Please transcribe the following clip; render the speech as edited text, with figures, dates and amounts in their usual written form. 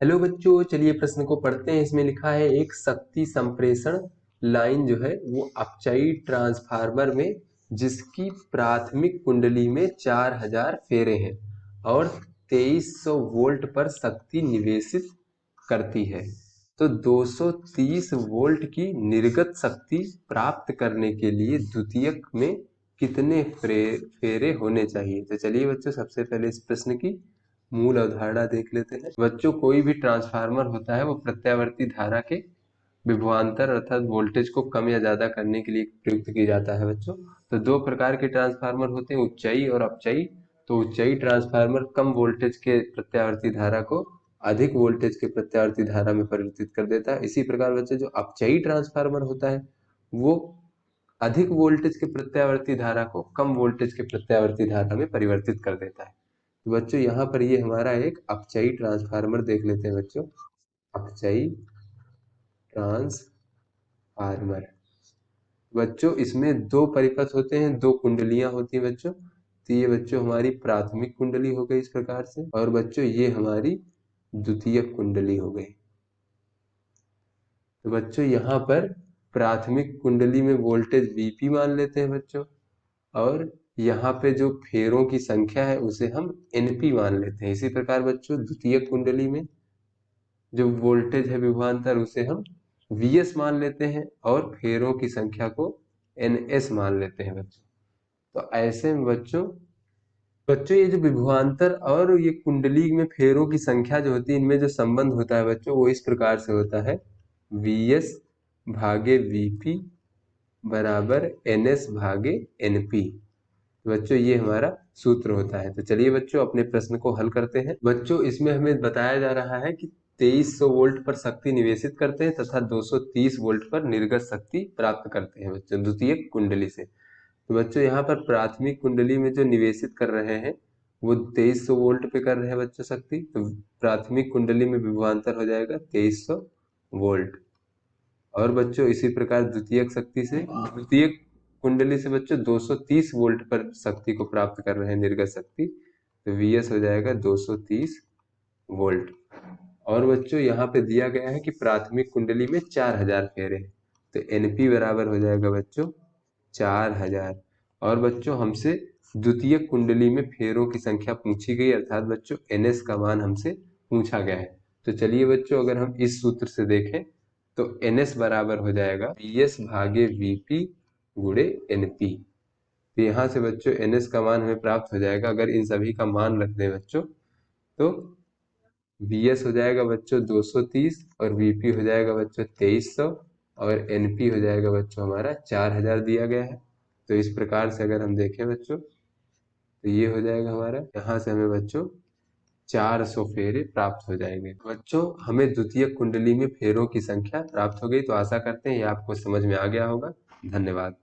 Hello बच्चों, चलिए प्रश्न को पढ़ते हैं। इसमें लिखा है एक शक्ति संप्रेषण लाइन जो है वो अपचयी ट्रांसफार्मर में जिसकी प्राथमिक कुंडली में 4000 फेरे हैं और 2300 वोल्ट पर शक्ति निवेशित करती है। तो 230 वोल्ट की निर्गत शक्ति प्राप्त करने के लिए द्वितीयक में कितने फेरे होने चाहिए। तो चलिए बच्चों, सबसे पहले इस प्रश्न की मूल अवधारणा देख लेते हैं। बच्चों, कोई भी ट्रांसफार्मर होता है वो प्रत्यावर्ती धारा के विभवांतर अर्थात वोल्टेज को कम या ज्यादा करने के लिए प्रयुक्त किया जाता है। बच्चों, तो दो प्रकार के ट्रांसफार्मर होते हैं, उच्चयी और अपचयी। तो उच्चयी ट्रांसफार्मर कम वोल्टेज के प्रत्यावर्ती धारा को अधिक वोल्टेज के प्रत्यावर्ती धारा में परिवर्तित कर देता है। इसी प्रकार बच्चों, जो अपचयी ट्रांसफार्मर होता है वो अधिक वोल्टेज के प्रत्यावर्ती धारा को कम वोल्टेज के प्रत्यावर्ती धारा में परिवर्तित कर देता है। तो बच्चों, यहाँ पर ये हमारा एक अपचयी ट्रांसफार्मर देख लेते हैं। बच्चों, अपचयी ट्रांसफार्मर। बच्चों, इसमें दो परिपथ होते हैं, दो कुंडलियां होती हैं बच्चों। तो ये बच्चों हमारी प्राथमिक कुंडली हो गई इस प्रकार से, और बच्चों ये हमारी द्वितीयक कुंडली हो गई। तो बच्चों यहाँ पर प्राथमिक कुंडली में वोल्टेज Vp मान लेते हैं बच्चों, और यहाँ पे जो फेरों की संख्या है उसे हम Np मान लेते हैं। इसी प्रकार बच्चों द्वितीयक कुंडली में जो वोल्टेज है विभवांतर उसे हम Vs मान लेते हैं और फेरों की संख्या को Ns मान लेते हैं बच्चों। तो ऐसे में बच्चों बच्चों ये जो विभवांतर और ये कुंडली में फेरों की संख्या जो होती है, इनमें जो संबंध होता है बच्चों वो इस प्रकार से होता है, Vs भागे Vp बराबर Ns भागे Np। बच्चों ये हमारा सूत्र होता है। तो चलिए बच्चों अपने प्रश्न को हल करते हैं। बच्चों, इसमें हमें बताया जा रहा है कि 2300 वोल्ट पर शक्ति निवेशित करते हैं तथा 230 वोल्ट पर निर्गत शक्ति प्राप्त करते हैं बच्चों द्वितीयक कुंडली से। तो बच्चों यहाँ पर प्राथमिक कुंडली में जो निवेशित कर रहे हैं वो 2300 वोल्ट पे कर रहे हैं बच्चों शक्ति। तो प्राथमिक कुंडली में विभवांतर हो जाएगा 2300 वोल्ट। और बच्चों इसी प्रकार द्वितीयक शक्ति से द्वितीयक कुंडली से बच्चों 230 वोल्ट पर शक्ति को प्राप्त कर रहे हैं निर्गत शक्ति। तो Vs हो जाएगा 230 वोल्ट। और बच्चों यहाँ पे दिया गया है कि प्राथमिक कुंडली में 4000 फेरे हैं। तो Np बराबर हो जाएगा बच्चों 4000। और बच्चों हमसे द्वितीयक कुंडली में फेरों की संख्या पूछी गई, अर्थात बच्चों Ns का मान हमसे पूछा गया है। तो चलिए बच्चों अगर हम इस सूत्र से देखें तो Ns बराबर हो जाएगा Vs भागे Vp गुणे Np। तो यहाँ से बच्चों Ns का मान हमें प्राप्त हो जाएगा। अगर इन सभी का मान रख दें बच्चों तो Vs हो जाएगा बच्चों 230 और Vp हो जाएगा बच्चों 2300 और Np हो जाएगा बच्चों हमारा 4000 दिया गया है। तो इस प्रकार से अगर हम देखें बच्चों तो ये हो जाएगा हमारा, यहाँ से हमें बच्चों 400 फेरे प्राप्त हो जाएंगे। बच्चों हमें द्वितीय कुंडली में फेरों की संख्या प्राप्त हो गई। तो आशा करते हैं ये आपको समझ में आ गया होगा। धन्यवाद।